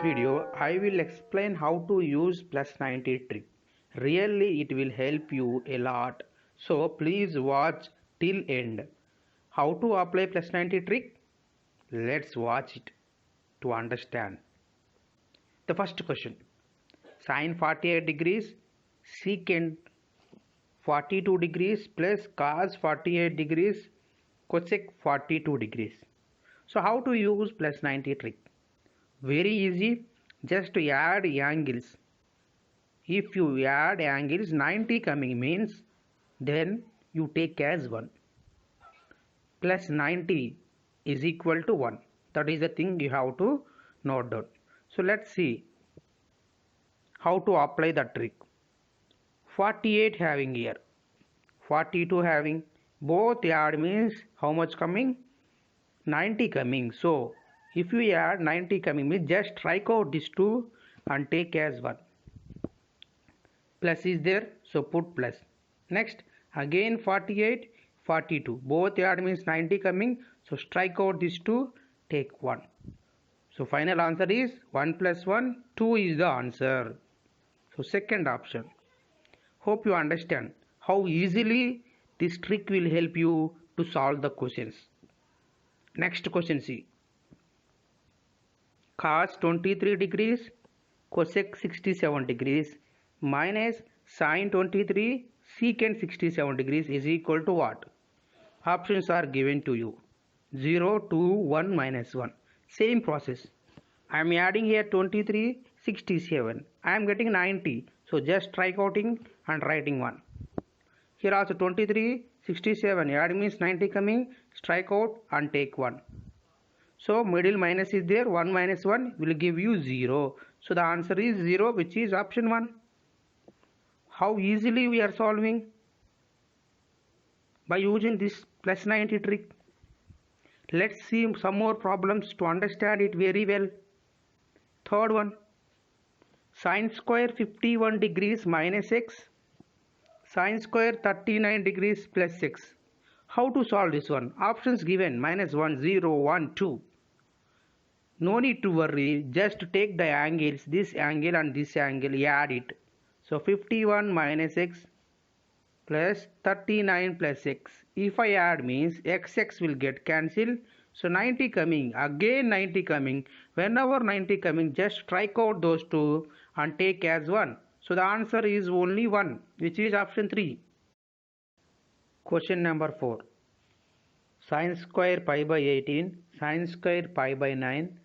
video, I will explain how to use plus 90 trick. Really, it will help you a lot. So please watch till end. How to apply plus 90 trick? Let's watch it to understand. The first question. Sine 48 degrees secant 42 degrees plus cos 48 degrees cosec 42 degrees. So how to use plus 90 trick? Very easy, just to add angles. If you add angles 90 coming means then you take as 1. Plus 90 is equal to 1. That is the thing you have to note down. So let's see how to apply the trick. 48 having here, 42 having, both add means how much coming? 90 coming. So if you add 90 coming means just strike out these two and take as 1. Plus is there, so put plus. Next again 48, 42, both add means 90 coming, so strike out these two, take 1. So final answer is 1 plus 1, 2 is the answer. So second option. Hope you understand how easily this trick will help you to solve the questions. Next question, see. Cos 23 degrees cosec 67 degrees minus sin 23 secant 67 degrees is equal to what? Options are given to you. 0, 2, 1, minus 1. Same process. I am adding here 23, 67. I am getting 90. So just strike outing and writing 1. Here also 23, 67. Add means 90 coming. Strike out and take 1. So middle minus is there. 1 minus 1 will give you 0. So the answer is 0, which is option 1. How easily we are solving? By using this plus 90 trick. Let's see some more problems to understand it very well. Third one. Sin square 51 degrees minus x. Sin square 39 degrees plus x. How to solve this one? Options given. Minus 1, 0, 1, 2. No need to worry. Just take the angles. This angle and this angle. Add it. So 51 minus x plus 39 plus x. If I add means x will get cancelled. So 90 coming, again 90 coming. Whenever 90 coming, just strike out those two and take as 1. So the answer is only 1, which is option 3. Question number 4. Sin square pi by 18, sin square pi by 9,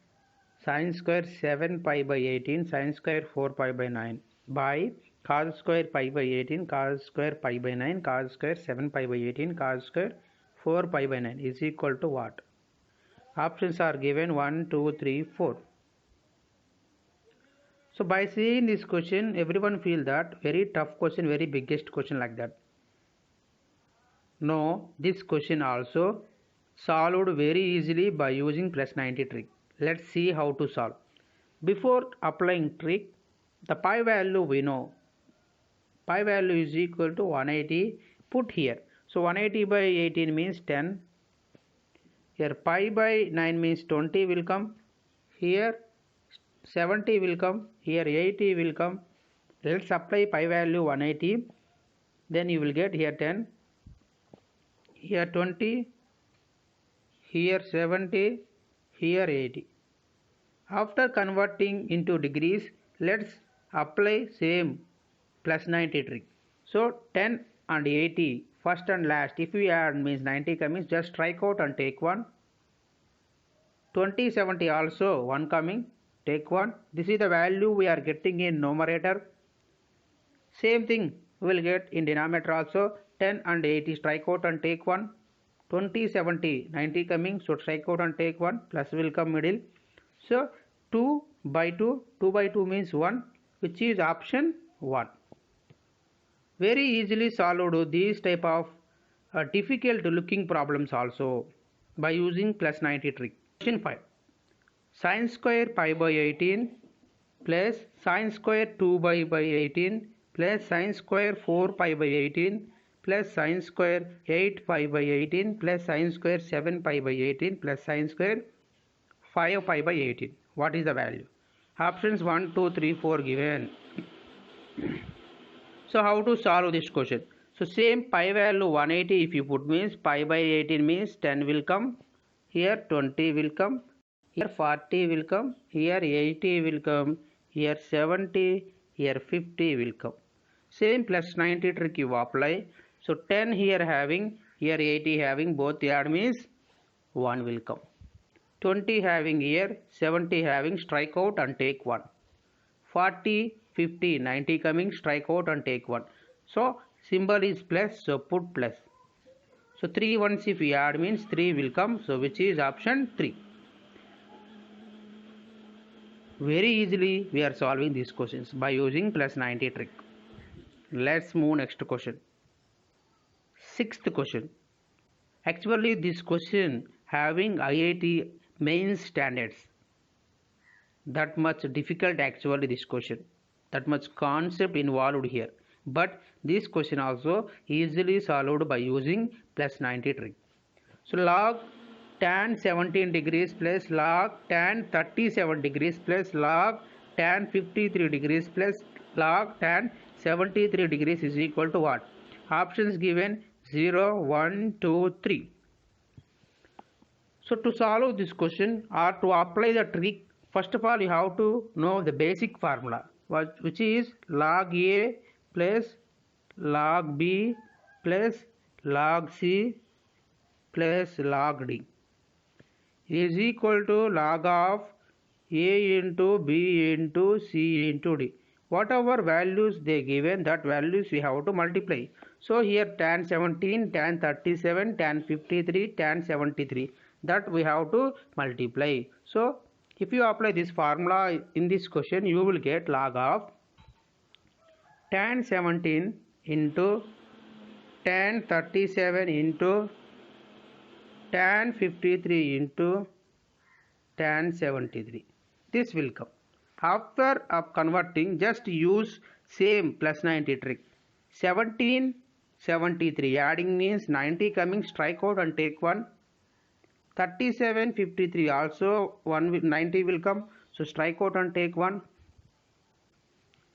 sin square 7 pi by 18, sin square 4 pi by 9 by cos square pi by 18, cos square pi by 9, cos square 7 pi by 18, cos square 4 pi by 9 is equal to what? Options are given 1, 2, 3, 4. So by seeing this question, everyone feel that very tough question, very biggest question like that. No, this question also solved very easily by using plus 90 trick. Let's see how to solve. Before applying trick, the pi value we know. Pi value is equal to 180. Put here. So 180 by 18 means 10. Here pi by 9 means 20 will come. Here 70 will come. Here 80 will come. Let's apply pi value 180. Then you will get here 10. Here 20. Here 70. Here 80. After converting into degrees, let's apply same plus 90 trick. So 10 and 80, first and last, if we add means 90 coming, just strike out and take 1. 20, 70 also 1 coming, take 1. This is the value we are getting in numerator. Same thing we will get in denominator also. 10 and 80, strike out and take 1. 20, 70, 90 coming, so strike out and take 1. Plus will come middle. So 2 by 2, 2 by 2 means 1, which is option 1. Very easily solved these type of difficult looking problems also by using plus 90 trick. Question 5. Sin square pi by 18 plus sin square 2 pi by 18 plus sin square 4 pi by 18 plus sin square 8 pi by 18 plus sin square 7 pi by 18 plus sin square 5 pi by 18. What is the value? Options 1, 2, 3, 4 given. So how to solve this question? So same pi value 180 if you put means pi by 18 means 10 will come. Here 20 will come. Here 40 will come. Here 80 will come. Here 70. Here 50 will come. Same plus 90 trick you apply. So 10 here having. Here 80 having. Both add means 1 will come. 20 having here. 70 having. Strike out and take 1. 40, 50, 90 coming, strike out and take 1. So symbol is plus, so put plus. So 3 ones if we add means 3 will come, so which is option 3. Very easily we are solving these questions by using plus 90 trick. Let's move next question. Sixth question. Actually this question having IIT main standards. That much difficult actually this question, that much concept involved here, but this question also easily solved by using plus 90 trick. So log tan 17 degrees plus log tan 37 degrees plus log tan 53 degrees plus log tan 73 degrees is equal to what? Options given 0, 1, 2, 3. So to solve this question or to apply the trick, first of all you have to know the basic formula, which is log A plus log B plus log C plus log D is equal to log of A into B into C into D. Whatever values they given, that values we have to multiply. So here tan 17, tan 37, tan 53, tan 73, that we have to multiply. So if you apply this formula in this question, you will get log of tan 17 into tan 37 into tan 53 into tan 73. This will come. After converting, just use same plus 90 trick. 17, 73 adding means 90 coming, strike out and take 1. 37, 53 also 90 will come, so strike out and take 1.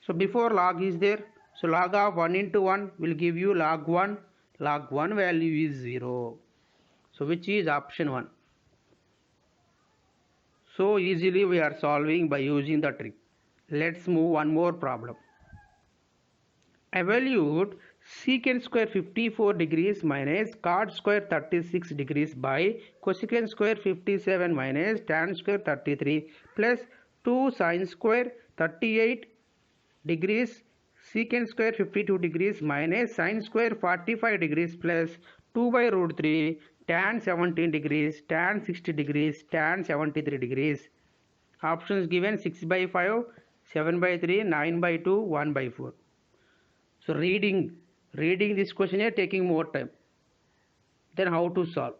So before log is there, so log of 1 into 1 will give you log 1. Log 1 value is 0. So which is option 1. So easily we are solving by using the trick. Let's move one more problem. Evaluate secant square 54 degrees minus cot square 36 degrees by cosecant square 57 minus tan square 33 plus 2 sin square 38 degrees secant square 52 degrees minus sin square 45 degrees plus 2 by root 3 tan 17 degrees, tan 60 degrees, tan 73 degrees. Options given 6 by 5, 7 by 3, 9 by 2, 1 by 4. So reading this question here taking more time. Then how to solve?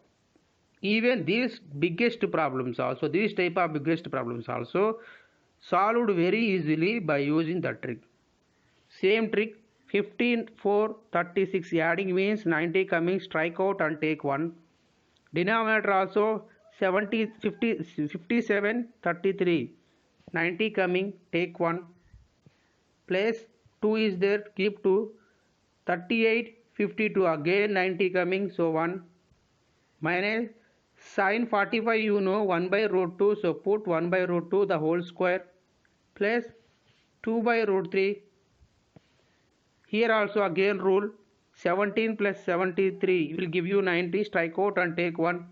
Even these biggest problems also, these type of biggest problems also solved very easily by using the trick. Same trick, 15, 4, 36 adding means 90 coming, strike out and take 1. Denominator also 70, 50, 57, 33, 90 coming, take 1. Plus 2 is there, keep 2. 38, 52 again 90 coming, so 1. Minus sin 45 you know 1 by root 2, so put 1 by root 2 the whole square plus 2 by root 3. Here also again rule 17 plus 73 will give you 90, strike out and take 1.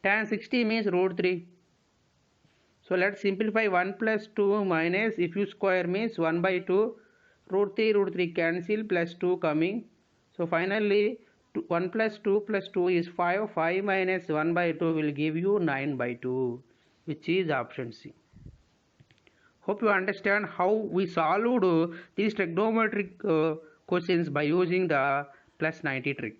Tan 60 means root 3. So let's simplify 1 plus 2 minus, if you square means 1 by 2, root 3 cancel plus 2 coming. So finally 1 plus 2 plus 2 is 5, 5 minus 1 by 2 will give you 9 by 2, which is option C. Hope you understand how we solved these trigonometric questions by using the plus 90 trick.